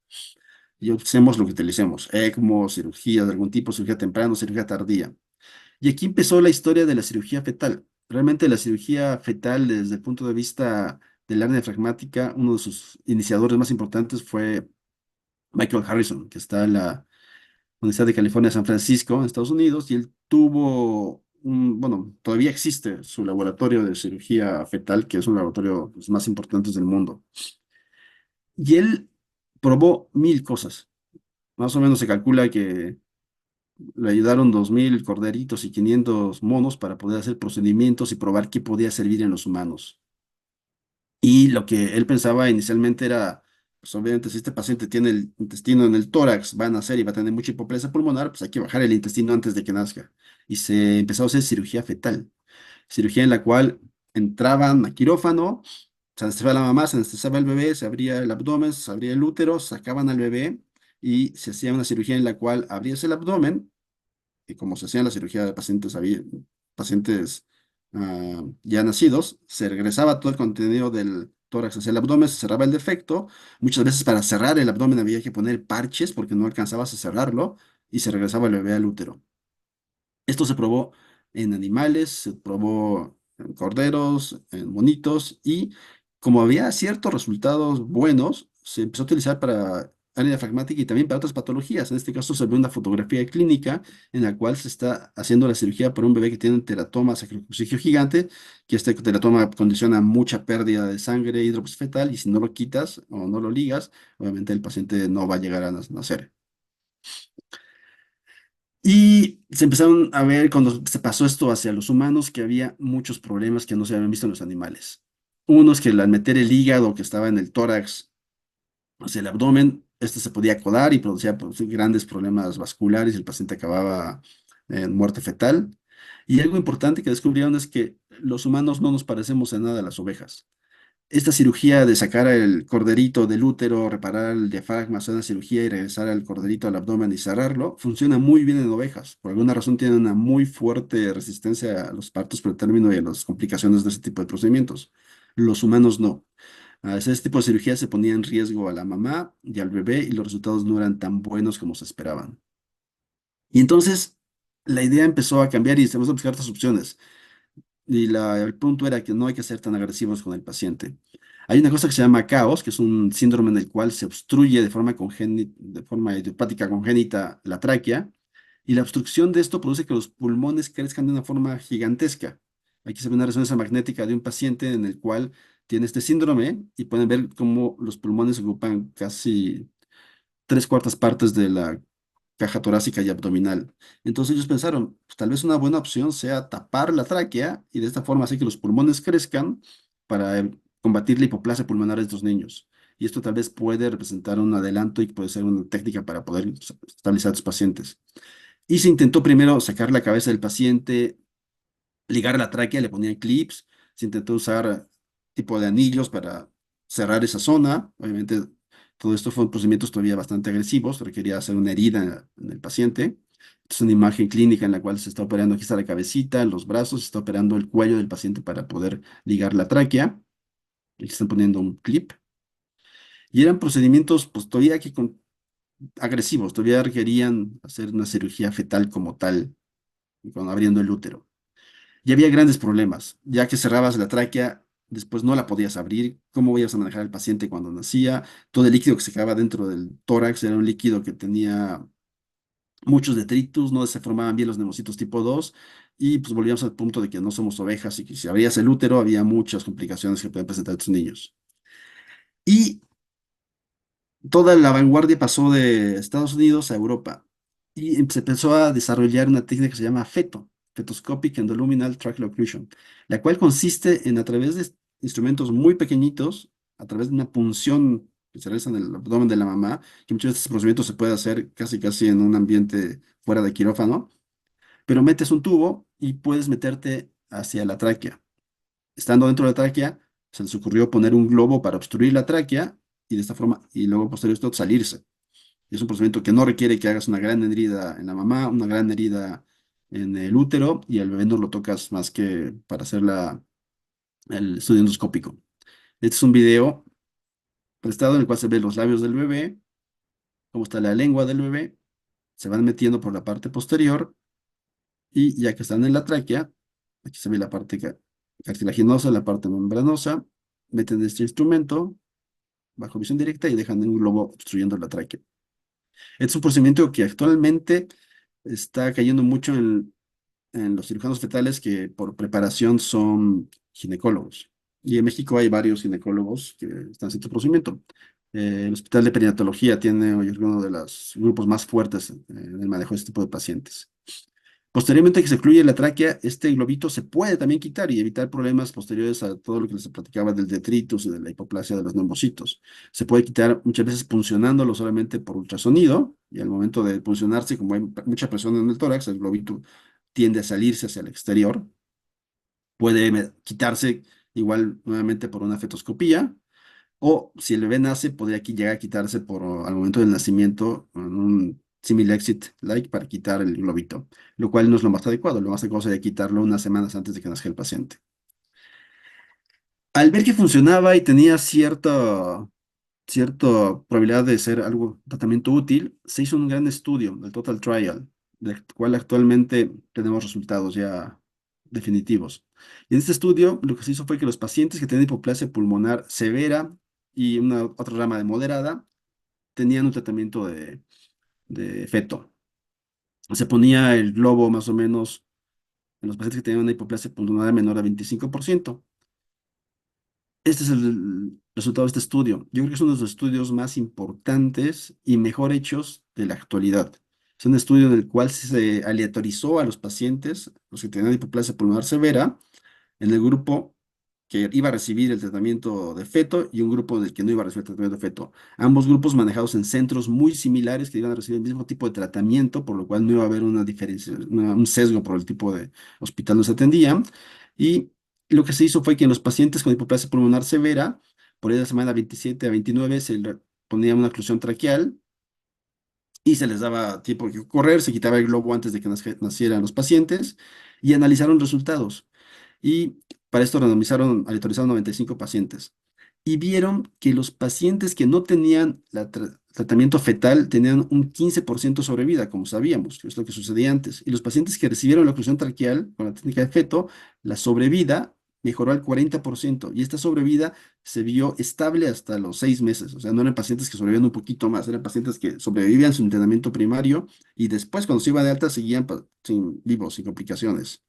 Y usemos lo que utilicemos, ECMO, cirugía de algún tipo, cirugía temprana, cirugía tardía. Y aquí empezó la historia de la cirugía fetal. Realmente la cirugía fetal, desde el punto de vista del área diafragmática, uno de sus iniciadores más importantes fue Michael Harrison, que está en la Universidad de California, San Francisco, en Estados Unidos, y él tuvo bueno, todavía existe su laboratorio de cirugía fetal, que es un laboratorio de los más importantes del mundo. Y él probó 1000 cosas. Más o menos se calcula que le ayudaron 2000 corderitos y 500 monos para poder hacer procedimientos y probar qué podía servir en los humanos. Y lo que él pensaba inicialmente era, pues obviamente si este paciente tiene el intestino en el tórax, va a nacer y va a tener mucha hipoplasia pulmonar, pues hay que bajar el intestino antes de que nazca. Y se empezó a hacer cirugía fetal, cirugía en la cual entraban a quirófano, se anestesiaba la mamá, se anestesiaba el bebé, se abría el abdomen, se abría el útero, sacaban al bebé y se hacía una cirugía en la cual abrías el abdomen y como se hacía en la cirugía de pacientes ya nacidos, se regresaba todo el contenido del tórax hacia el abdomen, se cerraba el defecto. Muchas veces para cerrar el abdomen había que poner parches porque no alcanzabas a cerrarlo y se regresaba el bebé al útero. Esto se probó en animales, se probó en corderos, en monitos y como había ciertos resultados buenos, se empezó a utilizar para área diafragmática y también para otras patologías. En este caso se ve una fotografía clínica en la cual se está haciendo la cirugía por un bebé que tiene un teratoma sacrooccipicio gigante, que este teratoma condiciona mucha pérdida de sangre hidroxfetal y si no lo quitas o no lo ligas, obviamente el paciente no va a llegar a nacer. Y se empezaron a ver cuando se pasó esto hacia los humanos que había muchos problemas que no se habían visto en los animales. Uno es que al meter el hígado que estaba en el tórax hacia el abdomen, este se podía colar y producía pues, grandes problemas vasculares y el paciente acababa en muerte fetal. Y algo importante que descubrieron es que los humanos no nos parecemos en nada a las ovejas. Esta cirugía de sacar el corderito del útero, reparar el diafragma, hacer una cirugía y regresar al corderito al abdomen y cerrarlo, funciona muy bien en ovejas. Por alguna razón tienen una muy fuerte resistencia a los partos pretérmino y a las complicaciones de ese tipo de procedimientos. Los humanos no. Al hacer este tipo de cirugía se ponía en riesgo a la mamá y al bebé y los resultados no eran tan buenos como se esperaban. Y entonces la idea empezó a cambiar y empezamos a buscar otras opciones. Y el punto era que no hay que ser tan agresivos con el paciente. Hay una cosa que se llama caos, que es un síndrome en el cual se obstruye de forma idiopática congénita la tráquea, y la obstrucción de esto produce que los pulmones crezcan de una forma gigantesca. Aquí se ve una resonancia magnética de un paciente en el cual tiene este síndrome y pueden ver cómo los pulmones ocupan casi 3/4 partes de la caja torácica y abdominal. Entonces ellos pensaron, pues, tal vez una buena opción sea tapar la tráquea y de esta forma hacer que los pulmones crezcan para combatir la hipoplasia pulmonar de estos niños. Y esto tal vez puede representar un adelanto y puede ser una técnica para poder estabilizar a sus pacientes. Y se intentó primero sacar la cabeza del paciente, ligar la tráquea, le ponían clips, se intentó usar tipo de anillos para cerrar esa zona. Obviamente, todo esto fueron procedimientos todavía bastante agresivos, requería hacer una herida en el paciente. Es una imagen clínica en la cual se está operando, aquí está la cabecita, los brazos, se está operando el cuello del paciente para poder ligar la tráquea. Aquí están poniendo un clip. Y eran procedimientos, pues todavía agresivos, todavía requerían hacer una cirugía fetal como tal, cuando abriendo el útero. Y había grandes problemas, ya que cerrabas la tráquea, después no la podías abrir, cómo ibas a manejar al paciente cuando nacía, todo el líquido que se quedaba dentro del tórax era un líquido que tenía muchos detritus, no se formaban bien los neumocitos tipo 2 y pues volvíamos al punto de que no somos ovejas y que si abrías el útero había muchas complicaciones que pueden presentar a tus niños. Y toda la vanguardia pasó de Estados Unidos a Europa y se empezó a desarrollar una técnica que se llama feto. Fetoscopic Endoluminal Tracheal Occlusion, la cual consiste en a través de instrumentos muy pequeñitos, a través de una punción que se realiza en el abdomen de la mamá, que muchos de estos procedimientos se puede hacer casi casi en un ambiente fuera de quirófano, pero metes un tubo y puedes meterte hacia la tráquea. Estando dentro de la tráquea, se les ocurrió poner un globo para obstruir la tráquea y de esta forma, y luego posterior a esto, salirse. Es un procedimiento que no requiere que hagas una gran herida en la mamá, una gran herida en el útero, y al bebé no lo tocas más que para hacer el estudio endoscópico. Este es un video prestado en el cual se ven los labios del bebé, cómo está la lengua del bebé, se van metiendo por la parte posterior, y ya que están en la tráquea, aquí se ve la parte cartilaginosa, la parte membranosa, meten este instrumento bajo visión directa y dejan un globo obstruyendo la tráquea. Este es un procedimiento que actualmente está cayendo mucho en los cirujanos fetales que por preparación son ginecólogos. Y en México hay varios ginecólogos que están haciendo este procedimiento. El Hospital de Perinatología tiene hoy uno de los grupos más fuertes en el manejo de este tipo de pacientes. Posteriormente que se excluye la tráquea, este globito se puede también quitar y evitar problemas posteriores a todo lo que les platicaba del detritus y de la hipoplasia de los neumocitos. Se puede quitar muchas veces puncionándolo solamente por ultrasonido y al momento de puncionarse, como hay mucha presión en el tórax, el globito tiende a salirse hacia el exterior. Puede quitarse igual nuevamente por una fetoscopía o si el bebé nace, podría aquí llegar a quitarse al momento del nacimiento en un simil exit like para quitar el globito, lo cual no es lo más adecuado. Lo más adecuado sería quitarlo unas semanas antes de que nazca el paciente. Al ver que funcionaba y tenía cierta probabilidad de ser algo tratamiento útil, se hizo un gran estudio, el Total Trial, del cual actualmente tenemos resultados ya definitivos. Y en este estudio, lo que se hizo fue que los pacientes que tenían hipoplasia pulmonar severa y una otra rama de moderada tenían un tratamiento de feto. Se ponía el globo más o menos en los pacientes que tenían una hipoplasia pulmonar menor a 25%. Este es el resultado de este estudio. Yo creo que es uno de los estudios más importantes y mejor hechos de la actualidad. Es un estudio en el cual se aleatorizó a los pacientes, los que tenían hipoplasia pulmonar severa, en el grupo que iba a recibir el tratamiento de feto y un grupo del que no iba a recibir el tratamiento de feto. Ambos grupos manejados en centros muy similares que iban a recibir el mismo tipo de tratamiento, por lo cual no iba a haber una diferencia, un sesgo por el tipo de hospital donde se atendía. Y lo que se hizo fue que en los pacientes con hipoplasia pulmonar severa, por ahí de la semana 27 a 29, se le ponía una oclusión traqueal y se les daba tiempo de correr, se quitaba el globo antes de que nacieran los pacientes y analizaron resultados. Y para esto randomizaron, aleatorizaron 95 pacientes. Y vieron que los pacientes que no tenían tratamiento fetal tenían un 15% sobrevida, como sabíamos, que es lo que sucedía antes. Y los pacientes que recibieron la oclusión traqueal con la técnica de feto, la sobrevida mejoró al 40%. Y esta sobrevida se vio estable hasta los 6 meses. O sea, no eran pacientes que sobrevivían un poquito más, eran pacientes que sobrevivían su entrenamiento primario y después, cuando se iba de alta, seguían vivos, sin complicaciones.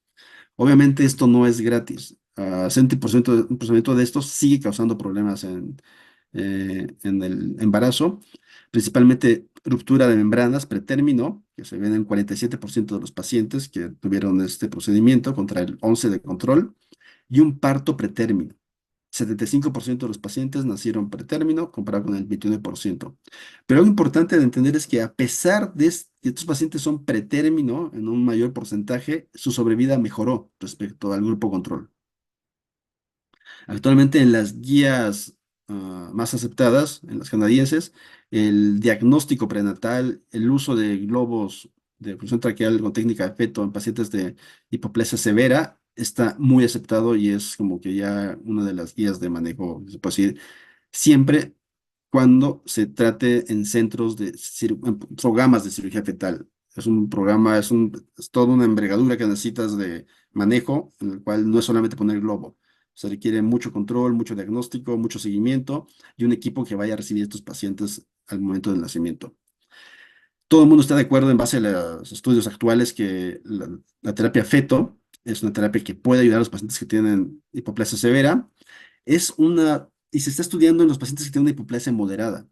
Obviamente esto no es gratis. 100% un procedimiento de estos sigue causando problemas en el embarazo, principalmente ruptura de membranas pretérmino, que se ven en 47% de los pacientes que tuvieron este procedimiento contra el 11% de control, y un parto pretérmino. 75% de los pacientes nacieron pretérmino, comparado con el 29%. Pero algo importante de entender es que a pesar de que estos pacientes son pretérmino en un mayor porcentaje, su sobrevida mejoró respecto al grupo control. Actualmente en las guías más aceptadas, en las canadienses, el diagnóstico prenatal, el uso de globos de oclusión traqueal con técnica de feto en pacientes de hipoplasia severa está muy aceptado y es como que ya una de las guías de manejo, se puede decir, siempre cuando se trate en centros en programas de cirugía fetal. Es un programa, es toda una envergadura que necesitas de manejo, en el cual no es solamente poner globo. Se requiere mucho control, mucho diagnóstico, mucho seguimiento y un equipo que vaya a recibir a estos pacientes al momento del nacimiento. Todo el mundo está de acuerdo en base a los estudios actuales que la terapia feto es una terapia que puede ayudar a los pacientes que tienen hipoplasia severa. Y se está estudiando en los pacientes que tienen una hipoplasia moderada.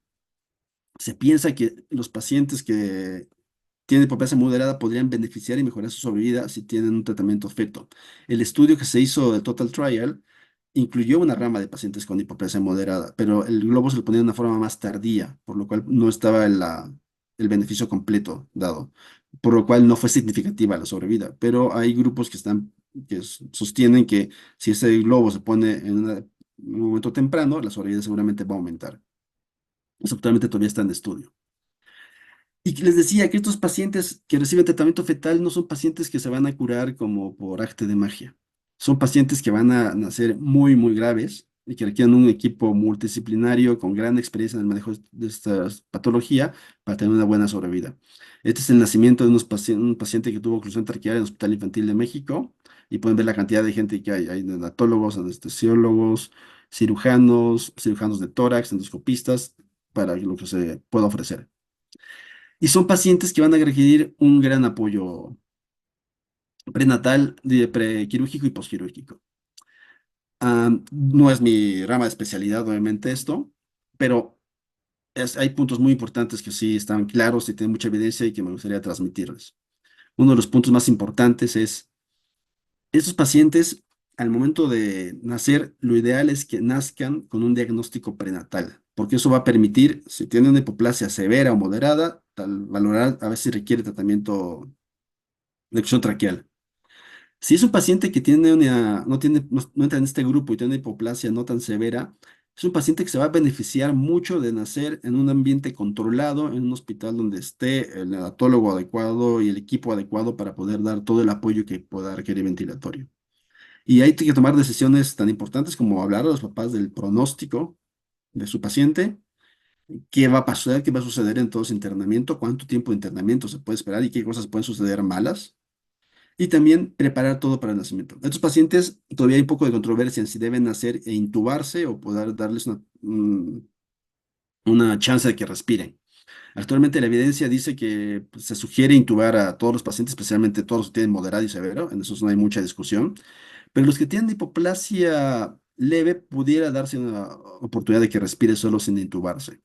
Se piensa que los pacientes que tienen hipoplasia moderada podrían beneficiar y mejorar su sobrevida si tienen un tratamiento feto. El estudio que se hizo del Total Trial incluyó una rama de pacientes con hipoplasia moderada, pero el globo se lo ponía de una forma más tardía, por lo cual no estaba el beneficio completo dado, por lo cual no fue significativa la sobrevida. Pero hay grupos sostienen que si ese globo se pone un momento temprano, la sobrevida seguramente va a aumentar. Eso actualmente todavía está en estudio. Y que les decía que estos pacientes que reciben tratamiento fetal no son pacientes que se van a curar como por arte de magia. Son pacientes que van a nacer muy, muy graves y que requieren un equipo multidisciplinario con gran experiencia en el manejo de esta patología para tener una buena sobrevida. Este es el nacimiento de un paciente que tuvo oclusión traqueal en el Hospital Infantil de México y pueden ver la cantidad de gente que hay. Hay neonatólogos, anestesiólogos, cirujanos, cirujanos de tórax, endoscopistas, para lo que se pueda ofrecer. Y son pacientes que van a requerir un gran apoyo prenatal, prequirúrgico y posquirúrgico. No es mi rama de especialidad, obviamente, esto, pero hay puntos muy importantes que sí están claros y tienen mucha evidencia y que me gustaría transmitirles. Uno de los puntos más importantes es, estos pacientes, al momento de nacer, lo ideal es que nazcan con un diagnóstico prenatal, porque eso va a permitir, si tienen una hipoplasia severa o moderada, valorar a ver si requiere tratamiento de oclusión traqueal. Si es un paciente que no entra en este grupo y tiene una hipoplasia no tan severa, es un paciente que se va a beneficiar mucho de nacer en un ambiente controlado, en un hospital donde esté el neonatólogo adecuado y el equipo adecuado para poder dar todo el apoyo que pueda requerir ventilatorio. Y hay que tomar decisiones tan importantes como hablar a los papás del pronóstico de su paciente, qué va a pasar, qué va a suceder en todo ese internamiento, cuánto tiempo de internamiento se puede esperar y qué cosas pueden suceder malas y también preparar todo para el nacimiento. Estos pacientes todavía hay un poco de controversia en si deben nacer e intubarse o poder darles una chance de que respiren. Actualmente la evidencia dice que pues, se sugiere intubar a todos los pacientes, especialmente todos los que tienen moderado y severo, en eso no hay mucha discusión, pero los que tienen hipoplasia leve pudiera darse una oportunidad de que respire solo sin intubarse.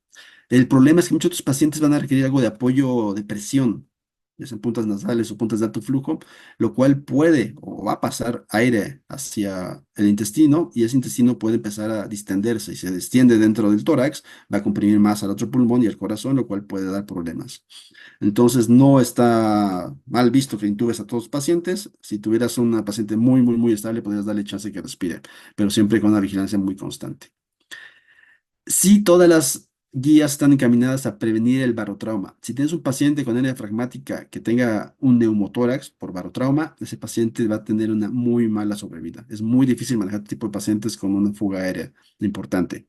El problema es que muchos de estos pacientes van a requerir algo de apoyo de presión, ya sean puntas nasales o puntas de alto flujo, lo cual puede o va a pasar aire hacia el intestino y ese intestino puede empezar a distenderse y se distiende dentro del tórax, va a comprimir más al otro pulmón y al corazón, lo cual puede dar problemas. Entonces, no está mal visto que intubes a todos los pacientes. Si tuvieras una paciente muy, muy, muy estable, podrías darle chance de que respire, pero siempre con una vigilancia muy constante. Sí, todas las guías están encaminadas a prevenir el barotrauma. Si tienes un paciente con hernia diafragmática que tenga un neumotórax por barotrauma, ese paciente va a tener una muy mala sobrevida. Es muy difícil manejar este tipo de pacientes con una fuga aérea importante,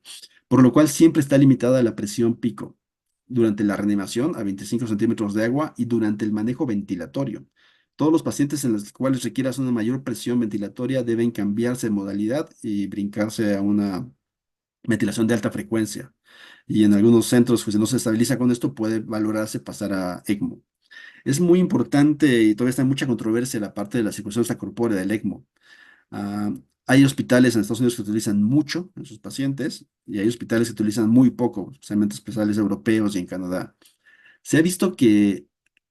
por lo cual siempre está limitada la presión pico durante la reanimación a 25 centímetros de agua y durante el manejo ventilatorio. Todos los pacientes en los cuales requieras una mayor presión ventilatoria deben cambiarse de modalidad y brincarse a una ventilación de alta frecuencia. Y en algunos centros, pues, si no se estabiliza con esto, puede valorarse pasar a ECMO. Es muy importante y todavía está en mucha controversia la parte de la circulación extracorpórea del ECMO. Ah, hay hospitales en Estados Unidos que utilizan mucho en sus pacientes y hay hospitales que utilizan muy poco, especialmente hospitales europeos y en Canadá. Se ha visto que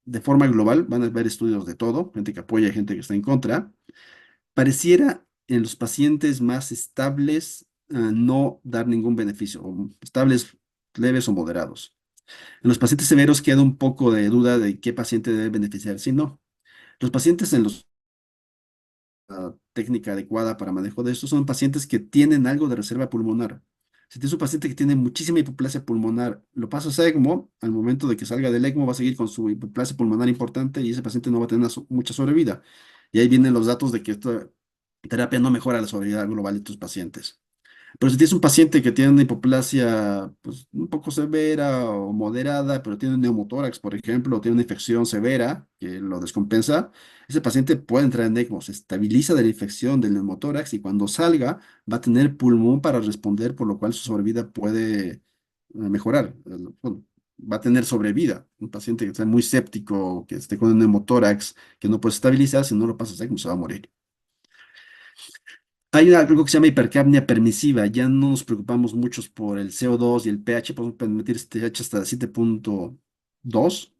de forma global, van a haber estudios de todo, gente que apoya y gente que está en contra, pareciera en los pacientes más estables no dar ningún beneficio, o estables leves o moderados. En los pacientes severos queda un poco de duda de qué paciente debe beneficiar, si no. Los pacientes en la técnica adecuada para manejo de estos son pacientes que tienen algo de reserva pulmonar. Si tienes un paciente que tiene muchísima hipoplasia pulmonar, lo pasas a ECMO, al momento de que salga del ECMO va a seguir con su hipoplasia pulmonar importante y ese paciente no va a tener mucha sobrevida. Y ahí vienen los datos de que esta terapia no mejora la sobrevida global de tus pacientes. Pero si tienes un paciente que tiene una hipoplasia pues, un poco severa o moderada, pero tiene un neumotórax, por ejemplo, o tiene una infección severa que lo descompensa, ese paciente puede entrar en ECMO, se estabiliza de la infección del neumotórax y cuando salga va a tener pulmón para responder, por lo cual su sobrevida puede mejorar. Bueno, va a tener sobrevida. Un paciente que está muy séptico, que esté con un neumotórax, que no puede estabilizar, si no lo pasas a ECMO se va a morir. Hay algo que se llama hipercapnia permisiva. Ya no nos preocupamos mucho por el CO2 y el pH. Podemos permitir este pH hasta 7.2.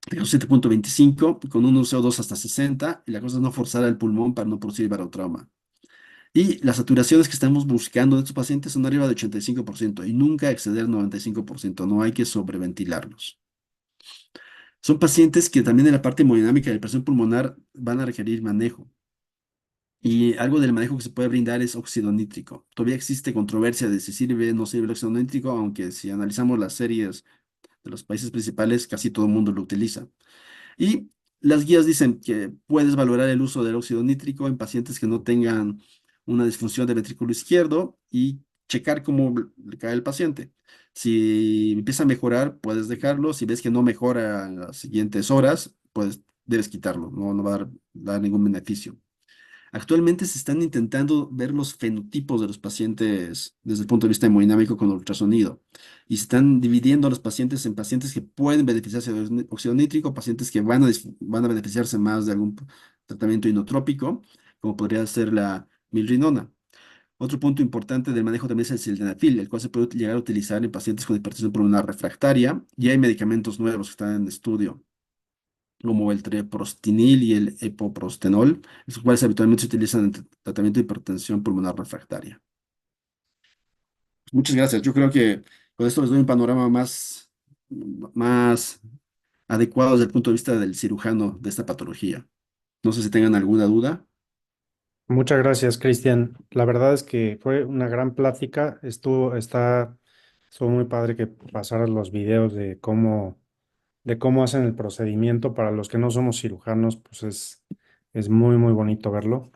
digamos 7,25 con un CO2 hasta 60, y la cosa es no forzar el pulmón para no producir barotrauma. Y las saturaciones que estamos buscando de estos pacientes son arriba de 85% y nunca exceder el 95%, no hay que sobreventilarlos. Son pacientes que también en la parte hemodinámica de la presión pulmonar van a requerir manejo. Y algo del manejo que se puede brindar es óxido nítrico. Todavía existe controversia de si sirve o no sirve el óxido nítrico, aunque si analizamos las series de los países principales, casi todo el mundo lo utiliza. Y las guías dicen que puedes valorar el uso del óxido nítrico en pacientes que no tengan una disfunción del ventrículo izquierdo y checar cómo le cae el paciente. Si empieza a mejorar, puedes dejarlo. Si ves que no mejora en las siguientes horas, pues debes quitarlo. No va a dar ningún beneficio. Actualmente se están intentando ver los fenotipos de los pacientes desde el punto de vista hemodinámico con ultrasonido. Y se están dividiendo a los pacientes en pacientes que pueden beneficiarse de óxido nítrico, pacientes que van a beneficiarse más de algún tratamiento inotrópico, como podría ser la milrinona. Otro punto importante del manejo también es el sildenafil, el cual se puede llegar a utilizar en pacientes con hipertensión pulmonar refractaria. Y hay medicamentos nuevos que están en estudio como el treprostinil y el epoprostenol, los cuales habitualmente se utilizan en tratamiento de hipertensión pulmonar refractaria. Muchas gracias. Yo creo que con esto les doy un panorama más adecuado desde el punto de vista del cirujano de esta patología. No sé si tengan alguna duda. Muchas gracias, Cristian. La verdad es que fue una gran plática. Estuvo muy padre que pasaras los videos de cómo hacen el procedimiento. Para los que no somos cirujanos, pues es muy, muy bonito verlo.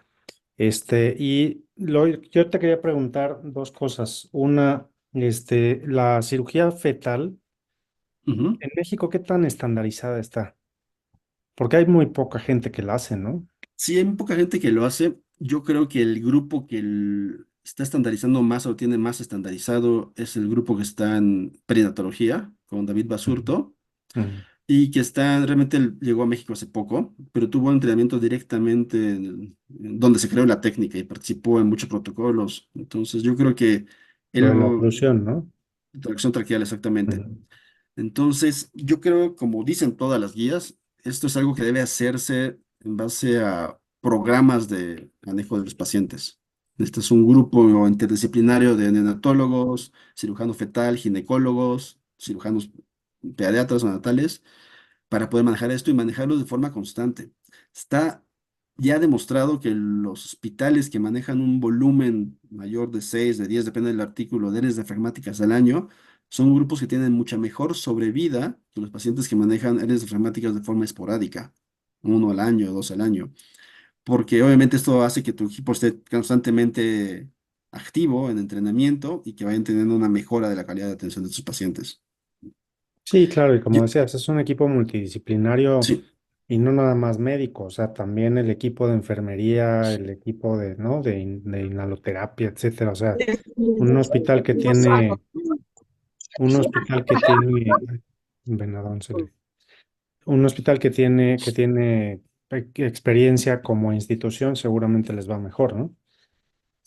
Yo te quería preguntar dos cosas. Una, la cirugía fetal Ujú. en México, ¿qué tan estandarizada está? Porque hay muy poca gente que la hace, ¿no? Sí, hay muy poca gente que lo hace. Yo creo que el grupo que está estandarizando más o tiene más estandarizado es el grupo que está en perinatología, con David Ujú. Basurto. Ujú. Y que realmente él llegó a México hace poco, pero tuvo entrenamiento directamente en donde se creó la técnica y participó en muchos protocolos. Entonces, yo creo que Lo de la él, oclusión, ¿no? tracción traqueal exactamente. Ujú. Entonces, yo creo, como dicen todas las guías, esto es algo que debe hacerse en base a programas de manejo de los pacientes. Este es un grupo interdisciplinario de neonatólogos, cirujano fetal, ginecólogos, cirujanos pediatras o natales para poder manejar esto y manejarlo de forma constante. Está ya demostrado que los hospitales que manejan un volumen mayor de 6, de 10, depende del artículo, de áreas diafragmáticas al año, son grupos que tienen mucha mejor sobrevida que los pacientes que manejan áreas diafragmáticas de forma esporádica, uno al año, dos al año, porque obviamente esto hace que tu equipo esté constantemente activo en entrenamiento y que vayan teniendo una mejora de la calidad de atención de sus pacientes. Sí, claro, y como Yo- decías, es un equipo multidisciplinario sí. y no nada más médico, o sea, también el equipo de enfermería, el equipo de, ¿no? De inhaloterapia, etcétera. O sea, un hospital que tiene, un hospital que tiene, ay, venadón un hospital que tiene experiencia como institución, seguramente les va mejor, ¿no?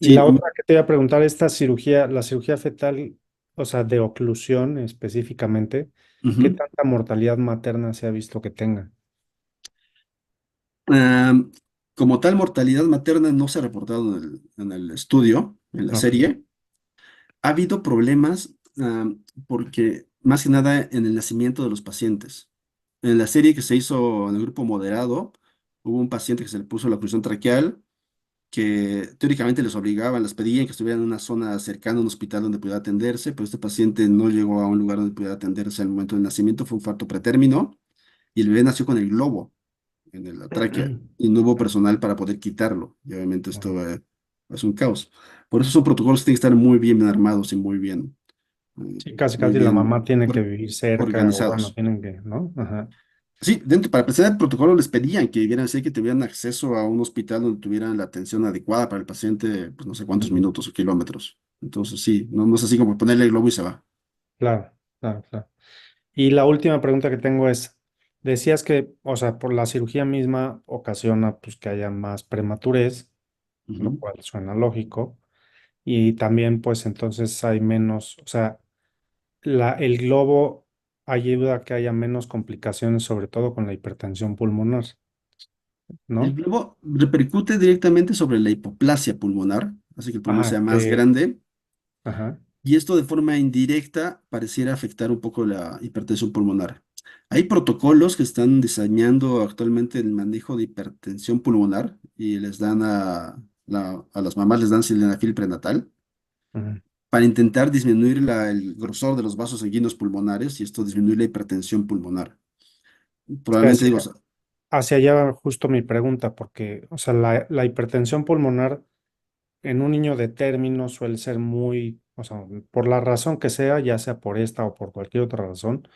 Y Sí, la otra que te iba a preguntar, la cirugía fetal, o sea, de oclusión específicamente, ¿qué ujú. tanta mortalidad materna se ha visto que tenga? Ah, como tal, mortalidad materna no se ha reportado en el estudio, en la Ok. serie. Ha habido problemas porque, más que nada, en el nacimiento de los pacientes. En la serie que se hizo en el grupo moderado, hubo un paciente que se le puso la oclusión traqueal, que teóricamente les obligaban, les pedían que estuvieran en una zona cercana a un hospital donde pudiera atenderse, pero este paciente no llegó a un lugar donde pudiera atenderse al momento del nacimiento, fue un parto pretérmino, y el bebé nació con el globo en la tráquea y no hubo personal para poder quitarlo. Y obviamente esto es un caos. Por eso son protocolos que tienen que estar muy bien armados y Sí, casi muy casi la bien mamá tiene que vivir cerca, o bueno, organizados. tienen que, ¿no? Ajá. Sí, para presentar el protocolo les pedían que vieran así que tuvieran acceso a un hospital donde tuvieran la atención adecuada para el paciente, pues no sé cuántos Ujú. minutos o kilómetros. Entonces sí, no es así como ponerle el globo y se va. Claro, claro, claro. Y la última pregunta que tengo es, decías que, o sea, por la cirugía misma ocasiona pues que haya más prematurez, lo Ujú. cual suena lógico, y también pues entonces hay menos, o sea, el globo. ayuda a que haya menos complicaciones, sobre todo con la hipertensión pulmonar, El ¿no? globo repercute directamente sobre la hipoplasia pulmonar, hace que el pulmón Ajá, sea más grande ajá, y esto de forma indirecta pareciera afectar un poco la hipertensión pulmonar. Hay protocolos que están diseñando actualmente el manejo de hipertensión pulmonar y les dan a las mamás les dan sildenafil prenatal ajá. para intentar disminuir el grosor de los vasos sanguíneos pulmonares y esto disminuir la hipertensión pulmonar. Sí, Probablemente digo, hacia allá va justo mi pregunta, porque, o sea, la hipertensión pulmonar en un niño de término suele ser muy, o sea, por la razón que sea, ya sea por esta o por cualquier otra razón,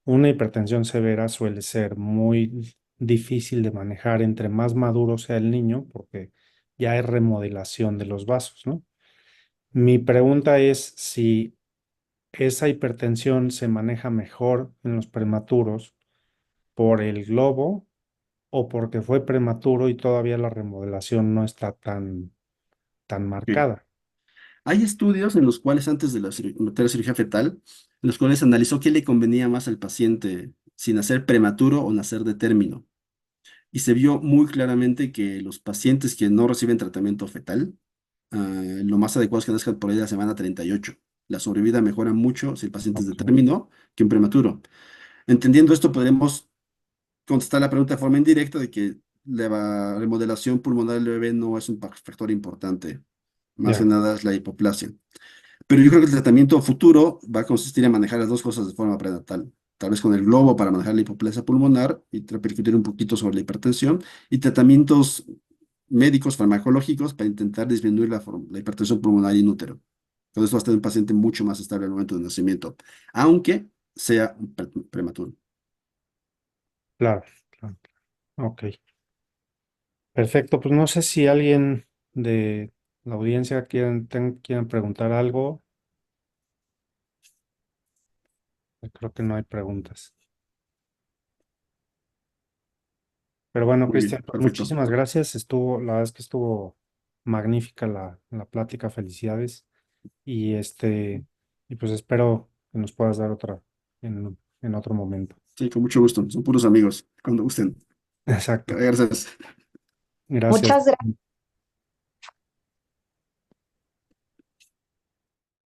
una hipertensión severa suele ser muy difícil de manejar entre más maduro sea el niño, porque ya hay remodelación de los vasos, ¿no? Mi pregunta es si esa hipertensión se maneja mejor en los prematuros por el globo o porque fue prematuro y todavía la remodelación no está tan ok. marcada. Hay estudios en los cuales antes de meter la cirugía fetal, en los cuales analizó qué le convenía más al paciente, si nacer prematuro o nacer de término. Y se vio muy claramente que los pacientes que no reciben tratamiento fetal, lo más adecuado es que nazcan por ahí de la semana 38. La sobrevida mejora mucho si el paciente es de Ok, término que un prematuro. Entendiendo esto, podemos contestar la pregunta de forma indirecta de que la remodelación pulmonar del bebé no es un factor importante. Más que ya, nada es la hipoplasia. Pero yo creo que el tratamiento futuro va a consistir en manejar las dos cosas de forma prenatal. Tal vez con el globo para manejar la hipoplasia pulmonar y repercutir un poquito sobre la hipertensión y tratamientos médicos farmacológicos para intentar disminuir la hipertensión pulmonar in útero. Con esto va a estar un paciente mucho más estable al momento del nacimiento, aunque sea prematuro. claro, claro. Ok, perfecto. Pues no sé si alguien de la audiencia quieran preguntar algo. Creo que no hay preguntas. Pero bueno, Muy bien, Cristian, pues perfecto. muchísimas gracias. La verdad es que estuvo magnífica la plática. Felicidades. Y y pues espero que nos puedas dar otra en otro momento. Sí, con mucho gusto. Son puros amigos. Cuando gusten. Exacto. Gracias. Gracias. Muchas gracias.